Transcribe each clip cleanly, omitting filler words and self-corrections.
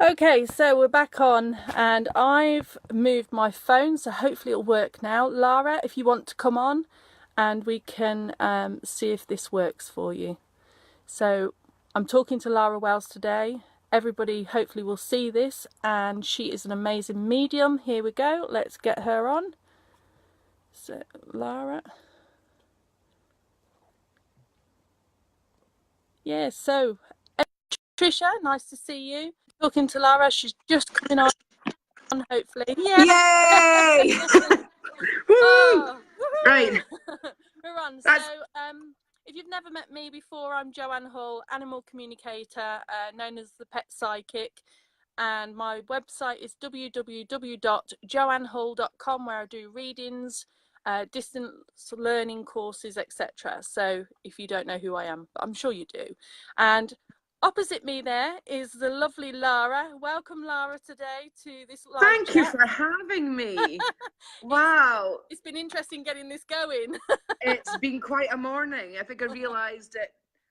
Okay, so we're back on, and I've moved my phone, so hopefully it'll work now. Lara, if you want to come on, and we can see if this works for you. So I'm talking to Lara Wells today. Everybody hopefully will see this, and she is an amazing medium. Here we go. Let's get her on. So, Lara. Yeah, so Trisha, nice to see you. Talking to Lara, she's just coming on, hopefully. Yeah. Yay! Woo! Oh, Right. we're on. So, That's if you've never met me before, I'm Joanne Hull, Animal Communicator, known as the Pet Psychic, and my website is www.joannehull.com, where I do readings, distance learning courses, etc. So, if you don't know who I am, I'm sure you do. And opposite me there is the lovely Lara. Welcome, Lara, today to this live Thank you chat. for having me. Wow. It's been interesting getting this going. It's been quite a morning. I think I realised that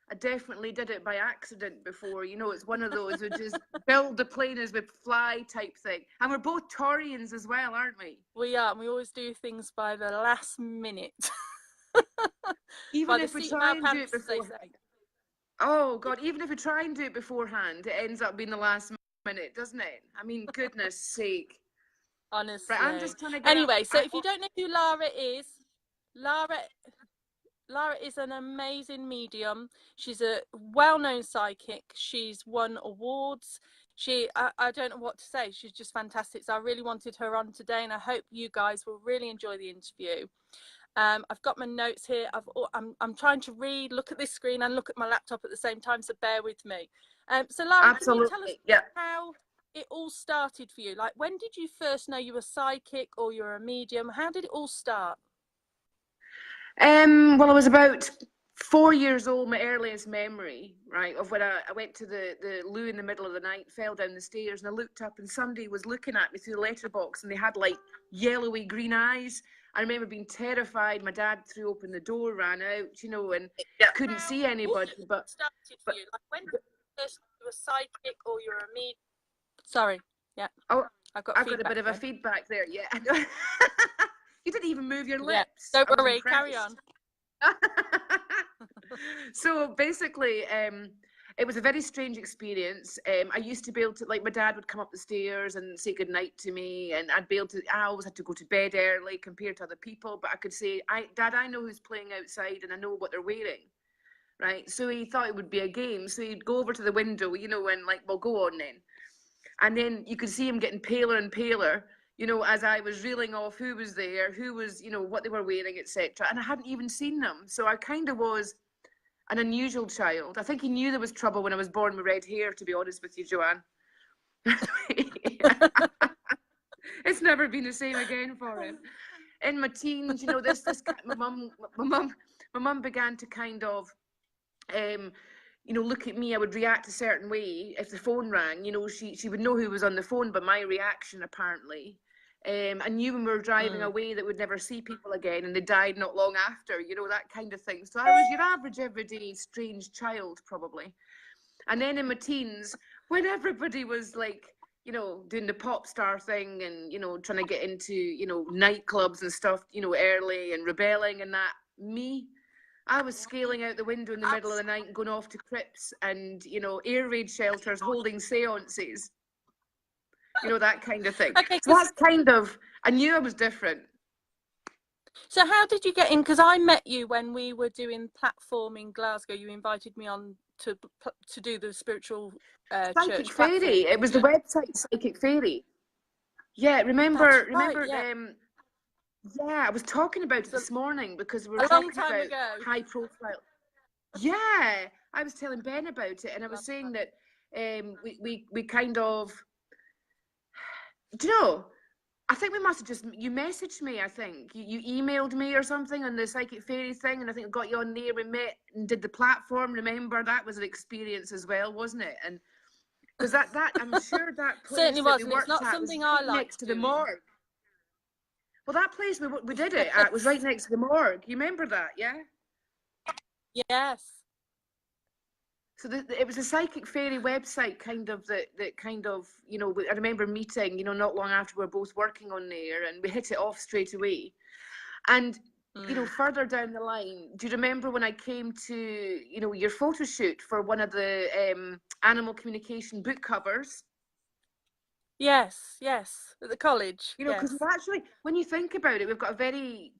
I definitely did it by accident before. You know, it's one of those we just build the plane as we fly type thing. And we're both Taurians as well, aren't we? We are, and we always do things by the last minute. Even By the if we seat of try our and do it pants, as they before. say. Oh God, even if we try and do it beforehand, it ends up being the last minute, doesn't it? I mean, goodness sake. Right, I'm Honestly. just trying to get up. Anyway, so if you don't know who Lara is, Lara Lara is an amazing medium. She's a well-known psychic. She's won awards. I don't know what to say. She's just fantastic. So I really wanted her on today, and I hope you guys will really enjoy the interview. I've got my notes here. I'm trying to read, look at this screen, and look at my laptop at the same time. So bear with me. So Lara, can you tell us Absolutely, yeah. how it all started for you? Like, when did you first know you were psychic or you're a medium? How did it all start? Well, I was about 4 years old, my earliest memory, right, of when I went to the loo in the middle of the night, fell down the stairs, and I looked up, and somebody was looking at me through the letterbox, and they had like yellowy green eyes. I remember being terrified. My dad threw open the door, ran out, you know, and Yeah. couldn't see anybody. But, Started for but you? Like, when did you first know you were psychic or you're a medium? Sorry. Yeah, oh, I've got I got a bit feedback of a again. feedback there. Yeah, you didn't even move your Yeah, lips. don't I was worry, carry impressed. on. So basically, it was a very strange experience. I used to be able to, like, my dad would come up the stairs and say goodnight to me, and I'd be able to, I always had to go to bed early compared to other people, but I could say, Dad, I know who's playing outside and I know what they're wearing, right? So he thought it would be a game. So he'd go over to the window, you know, and like, well, go on then. And then you could see him getting paler and paler, you know, as I was reeling off who was there, who was, you know, what they were wearing, etc. And I hadn't even seen them. So I kind of was an unusual child. I think he knew there was trouble when I was born with red hair, to be honest with you, Joanne. It's never been the same again for him. In my teens, you know, my mum began to kind of, you know, look at me. I would react a certain way if the phone rang. You know, she would know who was on the phone, but my reaction apparently. I knew when we were driving away that we'd never see people again, and they died not long after. You know, that kind of thing. So I was your average, everyday, strange child, probably. And then in my teens, when everybody was like, you know, doing the pop star thing and, you know, trying to get into, you know, nightclubs and stuff, you know, early and rebelling and that, me, I was scaling out the window in the middle of the night and going off to crypts and, you know, air raid shelters holding seances, you know, that kind of thing. Okay, So that's kind of, I knew I was different. so how did you get in? Because I met you when we were doing platform in Glasgow. You invited me on to do the spiritual Psychic church Fairy. platform, It didn't was the you? website Psychic Fairy. Yeah, That's remember, right. remember. Yeah, Yeah, I was talking about it it's this morning because we were a long talking time about ago. high profile. Yeah, I was telling Ben about it, and I was saying that we kind of, do you know? I think we must have just, you messaged me. I think you emailed me or something on the Psychic Fairy thing, and I think we got you on there. We met and did the platform. Remember, that was an experience as well, wasn't it? And because that I'm sure that place Certainly that we was, and it's worked not at was something I right next liked to the doing. morgue. Well, that place we did it at was right next to the morgue. You remember that, yeah? Yes. So it was a psychic fairy website kind of that kind of, you know, I remember meeting, you know, not long after we were both working on there, and we hit it off straight away. And, you know, further down the line, do you remember when I came to, you know, your photo shoot for one of the animal communication book covers? Yes, yes, at the college. You know, because Yes. we've actually, when you think about it, we've got a very,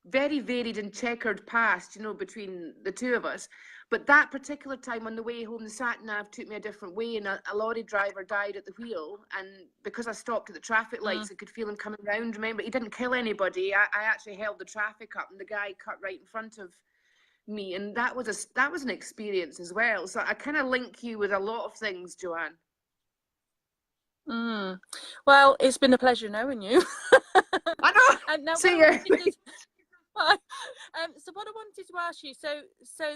very varied and checkered past, you know, between the two of us. But that particular time on the way home, the sat nav took me a different way, and a lorry driver died at the wheel. And because I stopped at the traffic lights, I could feel him coming round. Remember, he didn't kill anybody. I actually held the traffic up, and the guy cut right in front of me. And that was an experience as well. So I kind of link you with a lot of things, Joanne. Well, it's been a pleasure knowing you. I know. And now See ya. So what I wanted to ask you, so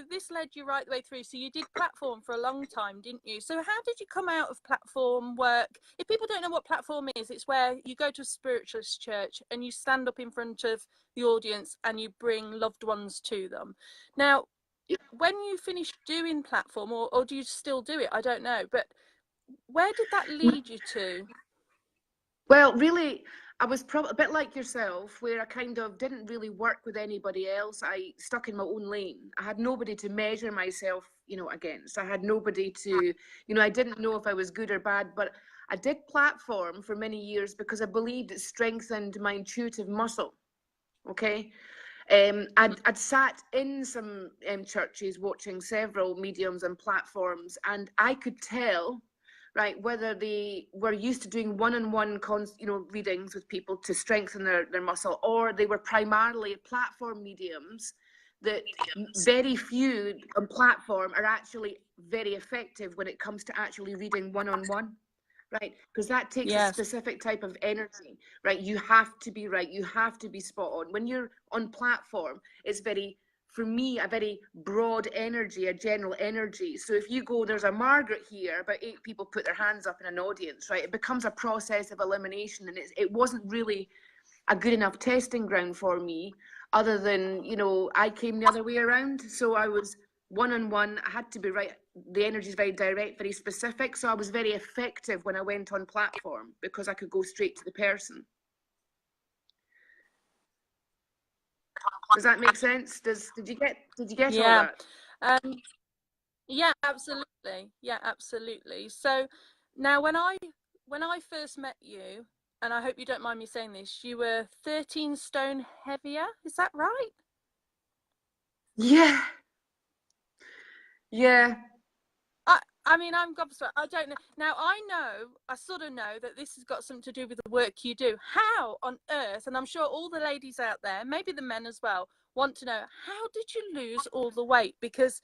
this led you right the way through. So you did platform for a long time, didn't you? So how did you come out of platform work? If people don't know what platform is, it's where you go to a spiritualist church and you stand up in front of the audience and you bring loved ones to them. Now, when you finished doing platform, or do you still do it? I don't know, but where did that lead you to? Well, really, I was probably a bit like yourself, where I kind of didn't really work with anybody else. I stuck in my own lane. I had nobody to measure myself, you know, against. I had nobody to, you know, I didn't know if I was good or bad, but I did platform for many years because I believed it strengthened my intuitive muscle. Okay. I'd sat in some churches watching several mediums and platforms, and I could tell, right, whether they were used to doing one-on-one you know, readings with people to strengthen their muscle, or they were primarily platform mediums. That very few on platform are actually very effective when it comes to actually reading one-on-one. Right, because that takes a specific type of energy, right? You have to be right, you have to be spot on. When you're on platform, it's very, for me, a very broad energy, a general energy. So if you go, there's a Margaret here, about 8 people put their hands up in an audience, right? It becomes a process of elimination, and it wasn't really a good enough testing ground for me, other than, you know, I came the other way around. So I was one-on-one, I had to be right. The energy is very direct, very specific. So I was very effective when I went on platform because I could go straight to the person. Does that make sense? Did you get all that? Yeah, absolutely. Yeah, absolutely. So now when I first met you, and I hope you don't mind me saying this, you were 13 stone heavier. Is that right? Yeah. Yeah. I mean, I'm gobsmacked. I don't know. Now, I sort of know that this has got something to do with the work you do. How on earth, and I'm sure all the ladies out there, maybe the men as well, want to know, how did you lose all the weight? Because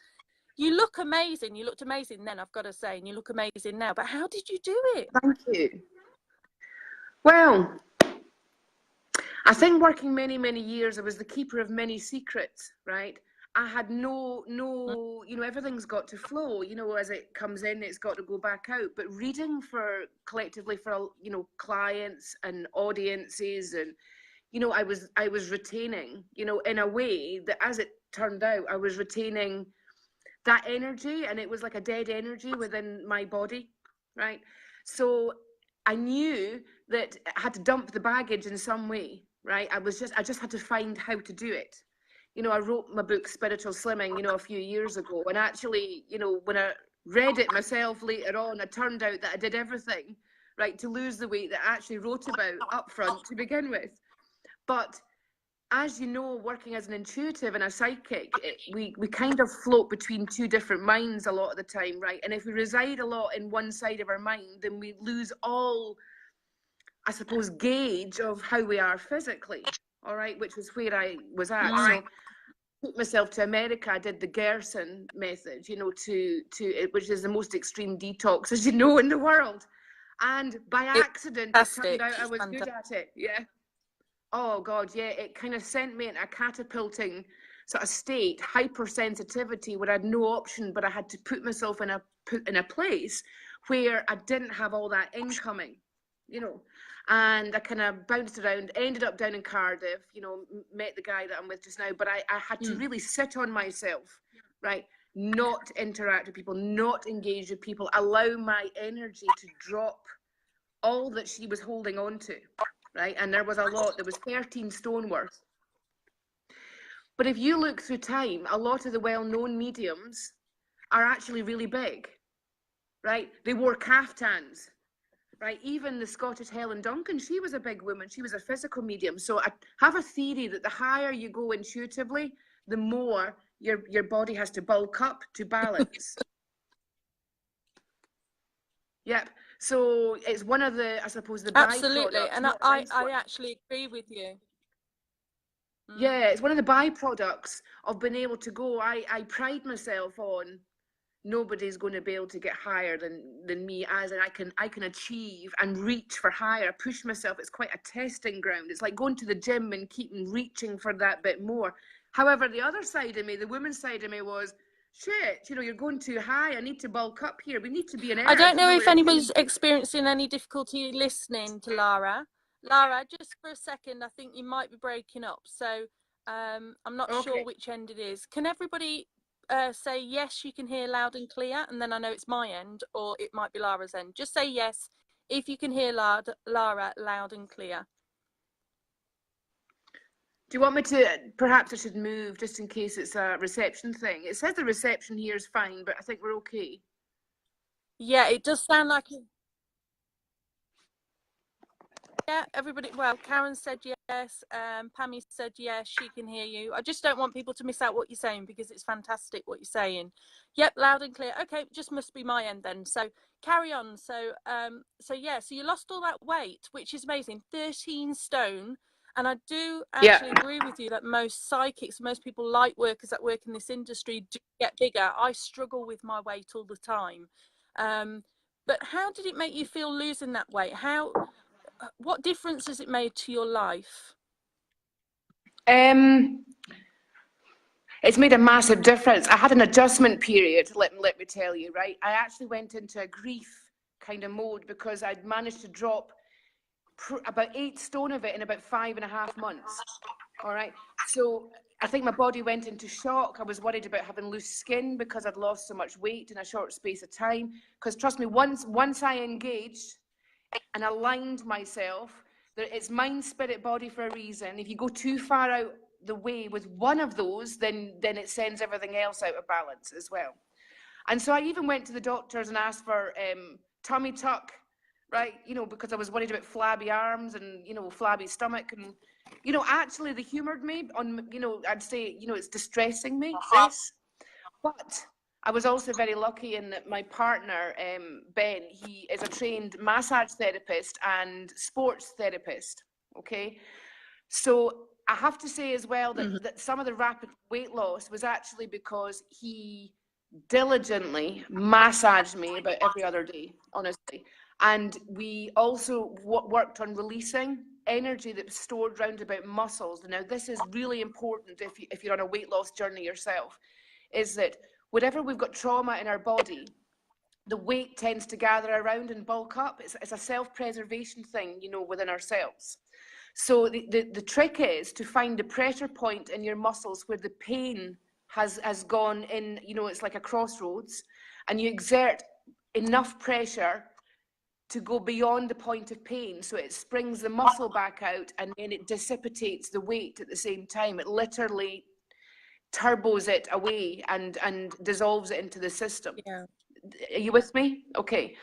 you look amazing. You looked amazing then, I've got to say, and you look amazing now. But how did you do it? Thank you. Well, I think working many, many years, I was the keeper of many secrets, right? I had no, you know, everything's got to flow, you know, as it comes in, it's got to go back out. But reading collectively for, you know, clients and audiences, and, you know, I was retaining, you know, in a way that, as it turned out, I was retaining that energy, and it was like a dead energy within my body, right? So I knew that I had to dump the baggage in some way, right? I just had to find how to do it. You know, I wrote my book Spiritual Slimming, you know, a few years ago, and actually, you know, when I read it myself later on, it turned out that I did everything, right, to lose the weight that I actually wrote about up front to begin with. But as you know, working as an intuitive and a psychic, we kind of float between two different minds a lot of the time, right? And if we reside a lot in one side of our mind, then we lose all, I suppose, gauge of how we are physically, all right, which was where I was at. So I took myself to America. I did the Gerson method, you know, which is the most extreme detox, as you know, in the world. And by accident, it turned out I was good at it. Yeah. Oh God, yeah. It kind of sent me in a catapulting sort of state, hypersensitivity, where I had no option, but I had to put myself in a place where I didn't have all that incoming, you know. And I kind of bounced around, ended up down in Cardiff, you know, met the guy that I'm with just now, but I had to really sit on myself, right? not interact with people, not engage with people, allow my energy to drop all that she was holding on to, right? And there was a lot, there was 13 stone worth. But if you look through time, a lot of the well-known mediums are actually really big, right? They wore caftans, right? Even the Scottish Helen Duncan, she was a big woman. She was a physical medium. So I have a theory that the higher you go intuitively, the more your body has to bulk up to balance. Yep. So it's one of the, I suppose, the Absolutely, byproducts. and I actually agree with you. Yeah, it's one of the byproducts of being able to go. I pride myself on nobody's going to be able to get higher than me, as in I can achieve and reach for higher, push myself. It's quite a testing ground. It's like going to the gym and keeping reaching for that bit more. However, the other side of me, the woman's side of me, was, shit, you know, you're going too high. I need to bulk up here. We need to be in earth. I don't know You know, if anybody's experiencing any difficulty listening to Lara. Lara, just for a second, I think you might be breaking up. So I'm not sure which end it is. Can everybody say yes, you can hear loud and clear? And then I know it's my end, or it might be Lara's end. Just say yes if you can hear Lara loud and clear. Do you want me to, perhaps I should move just in case it's a reception thing? It says the reception here is fine, but I think we're okay. Yeah, it does sound like it. Yeah, everybody, well, Karen said yes, Pammy said yes, she can hear you. I just don't want people to miss out what you're saying, because it's fantastic what you're saying. Yep, loud and clear. Okay, just must be my end then. So carry on. So yeah, so you lost all that weight, which is amazing, 13 stone. And I do actually agree with you that most psychics, most people, light workers that work in this industry, do get bigger. I struggle with my weight all the time. But how did it make you feel losing that weight? What difference has it made to your life? It's made a massive difference. I had an adjustment period, let me tell you, right? I actually went into a grief kind of mode because I'd managed to drop about 8 stone of it in about 5.5 months. All right. So I think my body went into shock. I was worried about having loose skin because I'd lost so much weight in a short space of time. Because trust me, once I engaged and aligned myself, it's mind, spirit, body for a reason. If you go too far out the way with one of those, then it sends everything else out of balance as well. And so I even went to the doctors and asked for tummy tuck, right? You know, because I was worried about flabby arms and, you know, flabby stomach. And, you know, actually they humoured me on, you know, I'd say, you know, it's distressing me, this. But I was also very lucky in that my partner, Ben, he is a trained massage therapist and sports therapist, okay? So I have to say as well that, that some of the rapid weight loss was actually because he diligently massaged me about every other day, honestly. And we also worked on releasing energy that was stored round about muscles. Now, this is really important if you're on a weight loss journey yourself, is that whenever we've got trauma in our body, the weight tends to gather around and bulk up. It's a self-preservation thing, you know, within ourselves. So the trick is to find a pressure point in your muscles where the pain has gone in, you know, it's like a crossroads, and you exert enough pressure to go beyond the point of pain, so it springs the muscle back out, and then it dissipates the weight at the same time. It literally turbos it away and dissolves it into the system. Yeah. Are you with me? Okay.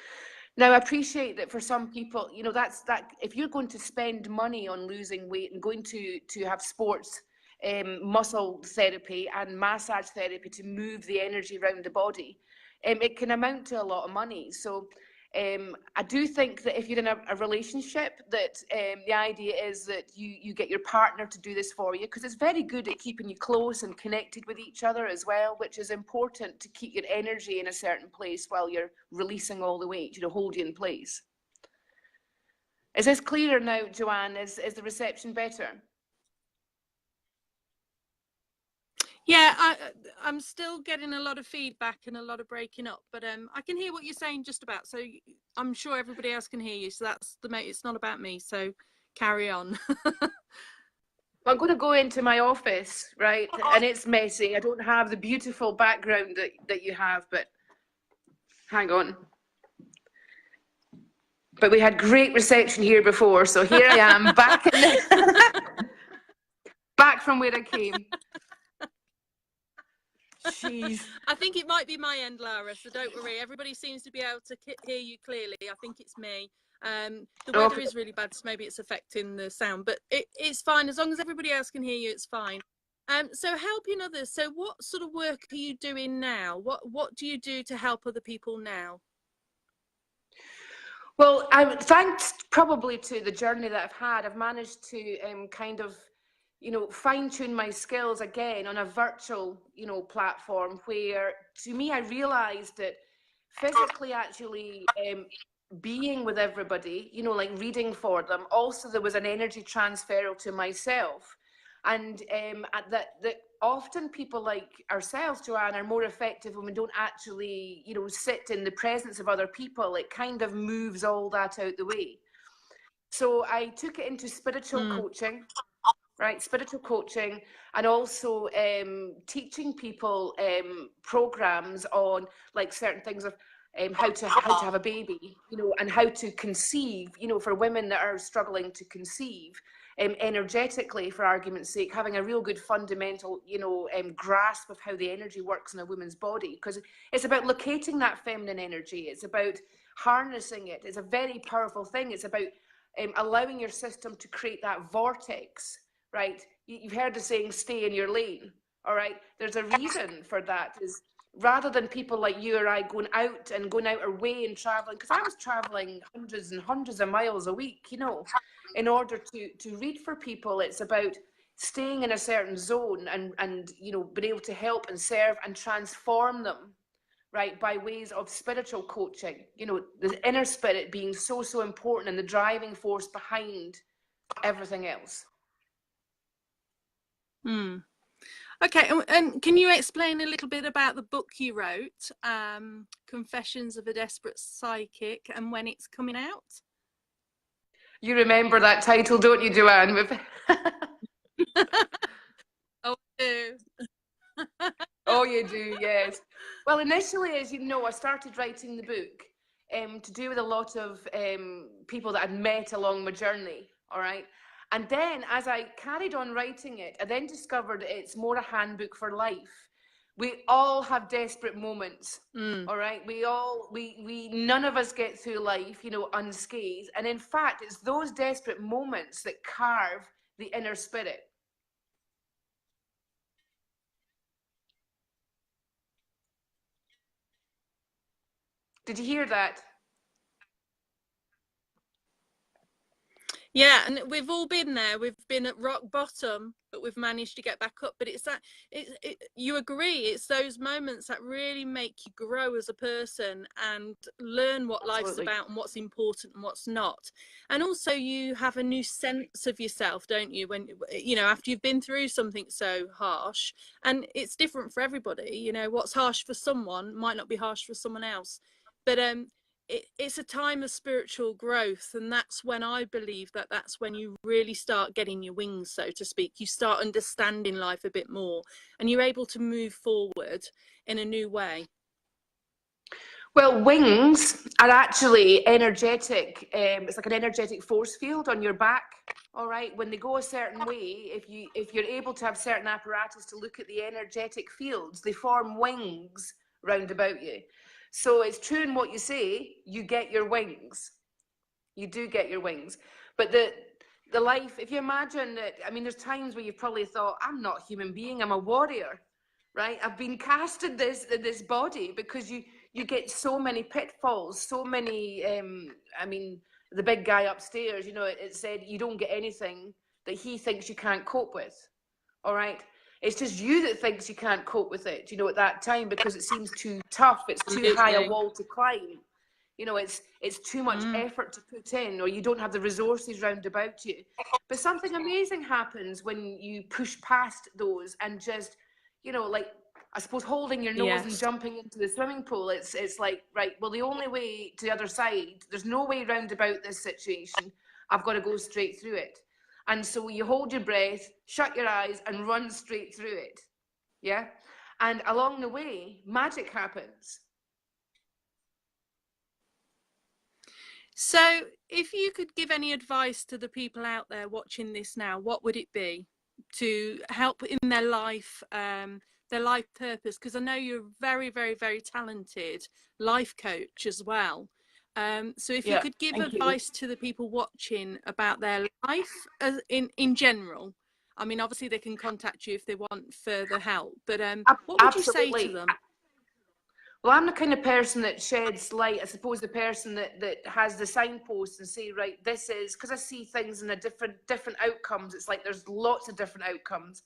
Now, I appreciate that for some people, you know, that if you're going to spend money on losing weight and going to have sports, muscle therapy and massage therapy to move the energy around the body, it can amount to a lot of money. So I do think that if you're in a relationship, that the idea is that you get your partner to do this for you, because it's very good at keeping you close and connected with each other as well, which is important to keep your energy in a certain place while you're releasing all the weight, you know, hold you in place. Is this clearer now, Joanne? Is the reception better? Yeah, I'm still getting a lot of feedback and a lot of breaking up, but I can hear what you're saying just about. So I'm sure everybody else can hear you. So that's it's not about me. So carry on. Well, I'm going to go into my office, right? And it's messy. I don't have the beautiful background that you have, but hang on. But we had great reception here before, so here I am back in the back from where I came. Jeez. I think it might be my end, Lara, so don't worry. Everybody seems to be able to hear you clearly. I think it's me. The weather is really bad, so maybe it's affecting the sound, but it's fine. As long as everybody else can hear you, it's fine. So helping others. So what sort of work are you doing now? What do you do to help other people now? Well, thanks probably to the journey that I've had, I've managed to kind of, you know, fine tune my skills again on a virtual, you know, platform where, to me, I realized that physically actually being with everybody, you know, like reading for them, also there was an energy transfer to myself. And that often people like ourselves, Joanne, are more effective when we don't actually, you know, sit in the presence of other people. It kind of moves all that out the way. So I took it into spiritual coaching, right? Spiritual coaching, and also teaching people programs on like certain things of how to have a baby, you know, and how to conceive, you know, for women that are struggling to conceive. Energetically, for argument's sake, having a real good fundamental, you know, grasp of how the energy works in a woman's body, because it's about locating that feminine energy. It's about harnessing it. It's a very powerful thing. It's about allowing your system to create that vortex, right? You've heard the saying, stay in your lane, all right? There's a reason for that, is rather than people like you or I going out our way and traveling, because I was traveling hundreds and hundreds of miles a week, you know, in order to read for people. It's about staying in a certain zone and you know, being able to help and serve and transform them, right, by ways of spiritual coaching. You know, the inner spirit being so important and the driving force behind everything else. Okay, and can you explain a little bit about the book you wrote, Confessions of a Desperate Psychic, and when it's coming out? You remember that title, don't you, Joanne? Oh, I do. Oh, you do, yes. Well, initially, as you know, I started writing the book to do with a lot of people that I'd met along my journey, all right? And then as I carried on writing it, I then discovered it's more a handbook for life. We all have desperate moments, all right? None of us get through life, you know, unscathed. And in fact, it's those desperate moments that carve the inner spirit. Did you hear that? Yeah, and we've all been there. We've been at rock bottom, but we've managed to get back up. But it's that, you agree, it's those moments that really make you grow as a person and learn what life's about and what's important and what's not. And also you have a new sense of yourself, don't you, when, you know, after you've been through something so harsh. And it's different for everybody. You know, what's harsh for someone might not be harsh for someone else. But it's a time of spiritual growth, and that's when I believe that's when you really start getting your wings, so to speak. You start understanding life a bit more, and you're able to move forward in a new way. Well, wings are actually energetic. It's like an energetic force field on your back. All right. When they go a certain way, if you're able to have certain apparatus to look at the energetic fields, they form wings round about you. So it's true in what you say, you get your wings. You do get your wings. But the life, if you imagine that, I mean, there's times where you've probably thought, I'm not a human being, I'm a warrior, right? I've been cast in this body, because you get so many pitfalls, so many, I mean, the big guy upstairs, you know, it said you don't get anything that he thinks you can't cope with, all right? It's just you that thinks you can't cope with it, you know, at that time, because it seems too tough. It's too high a wall to climb. You know, it's too much effort to put in, or you don't have the resources round about you. But something amazing happens when you push past those and just, you know, like, I suppose holding your nose and jumping into the swimming pool. It's like, right, well, the only way to the other side, there's no way round about this situation. I've got to go straight through it. And so you hold your breath, shut your eyes, and run straight through it. Yeah? And along the way, magic happens. So if you could give any advice to the people out there watching this now, what would it be to help in their life purpose? Because I know you're a very, very, very talented life coach as well. So if you could give advice to the people watching about their life in general, I mean, obviously they can contact you if they want further help, but what would you say to them? Well, I'm the kind of person that sheds light, I suppose, the person that has the signposts and say, right, this is, because I see things in a different outcomes. It's like there's lots of different outcomes.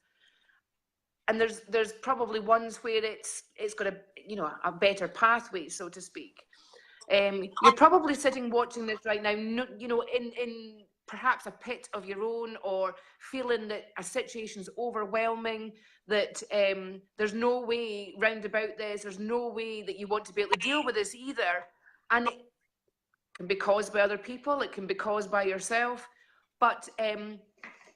And there's probably ones where it's got a, you know, a better pathway, so to speak. You're probably sitting watching this right now, you know, in perhaps a pit of your own, or feeling that a situation's overwhelming, that there's no way round about this, there's no way that you want to be able to deal with this either. And it can be caused by other people, it can be caused by yourself, but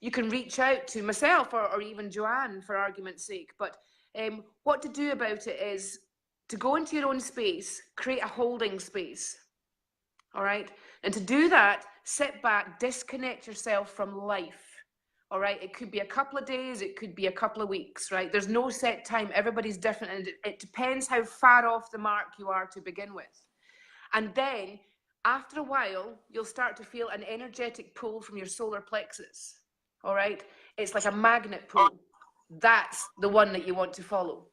you can reach out to myself or even Joanne, for argument's sake. But what to do about it is to go into your own space, create a holding space, all right? And to do that, sit back, disconnect yourself from life, all right? It could be a couple of days, it could be a couple of weeks, right? There's no set time, everybody's different, and it depends how far off the mark you are to begin with. And then, after a while, you'll start to feel an energetic pull from your solar plexus, all right? It's like a magnet pull. That's the one that you want to follow,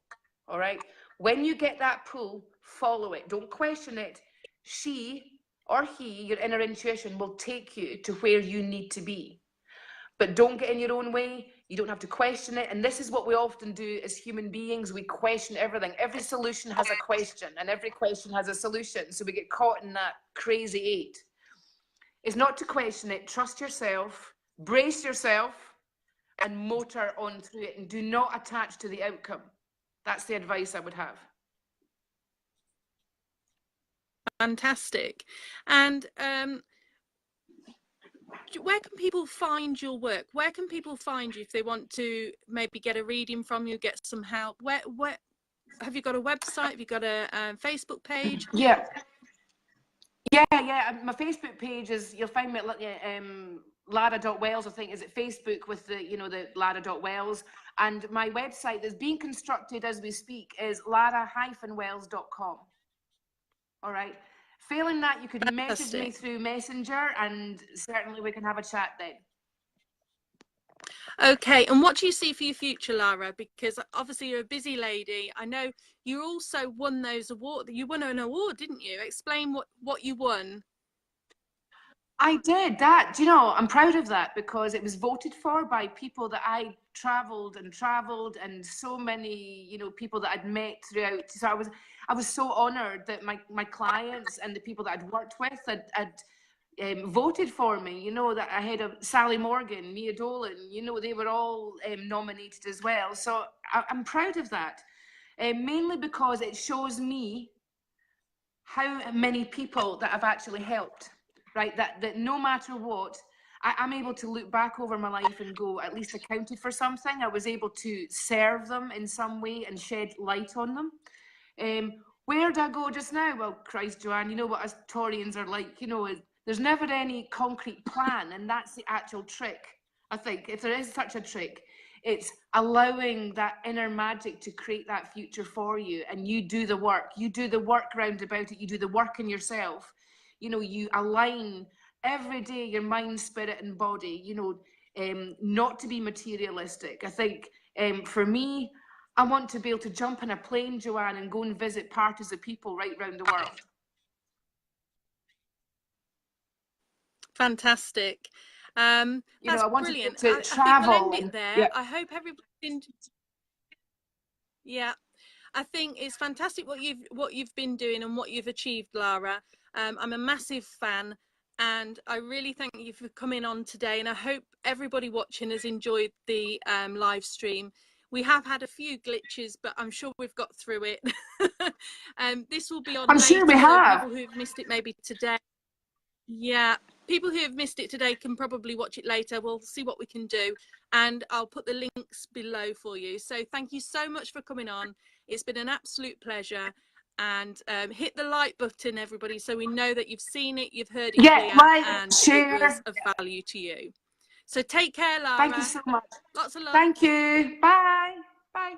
all right? When you get that pull, follow it. Don't question it. She or he, your inner intuition, will take you to where you need to be. But don't get in your own way. You don't have to question it. And this is what we often do as human beings. We question everything. Every solution has a question, and every question has a solution. So we get caught in that crazy eight. It's not to question it. Trust yourself, brace yourself, and motor on through it. And do not attach to the outcome. That's the advice I would have. Fantastic. And where can people find your work? Where can people find you if they want to maybe get a reading from you, get some help? Where have you got a website? Have you got a Facebook page? Yeah. My Facebook page is, you'll find me at Lara.Wells, I think, is it Facebook with the, you know, the Lara.Wells. And my website that's being constructed as we speak is lara-wells.com. All right. Failing that, you could message me through Messenger, and certainly we can have a chat then. Okay, and what do you see for your future, Lara? Because obviously you're a busy lady. I know you also won those awards. You won an award, didn't you? Explain what you won. I did that. Do you know, I'm proud of that, because it was voted for by people that I traveled, and so many, you know, people that I'd met throughout. So I was so honored that my clients and the people that I'd worked with had voted for me. You know, that I had Sally Morgan, Mia Dolan, you know, they were all nominated as well. So I'm proud of that, mainly because it shows me how many people that I've actually helped, right? That no matter what, I'm able to look back over my life and go, at least accounted for something. I was able to serve them in some way and shed light on them. Where do I go just now? Well, Christ, Joanne, you know what us Taurians are like, you know, there's never any concrete plan, and that's the actual trick. I think if there is such a trick, it's allowing that inner magic to create that future for you, and you do the work. You do the work round about it. You do the work in yourself. You know, you align every day your mind, spirit, and body. You know, not to be materialistic. I think for me, I want to be able to jump in a plane, Joanne, and go and visit parties of people right round the world. Fantastic. You know, that's I want brilliant. to travel. I think we'll end it there. Yeah. I hope everybody. Yeah, I think it's fantastic what you've been doing and what you've achieved, Lara. I'm a massive fan, and I really thank you for coming on today. And I hope everybody watching has enjoyed the live stream. We have had a few glitches, but I'm sure we've got through it. This will be on I'm later, sure we so have. people who've missed it maybe today. Yeah, people who have missed it today can probably watch it later. We'll see what we can do, and I'll put the links below for you. So thank you so much for coming on. It's been an absolute pleasure. And hit the like button, everybody, so we know that you've seen it, you've heard it clear, like, and share. it was of value to you. So take care, Lara. Thank you so much. Lots of love. Thank you. Bye. Bye.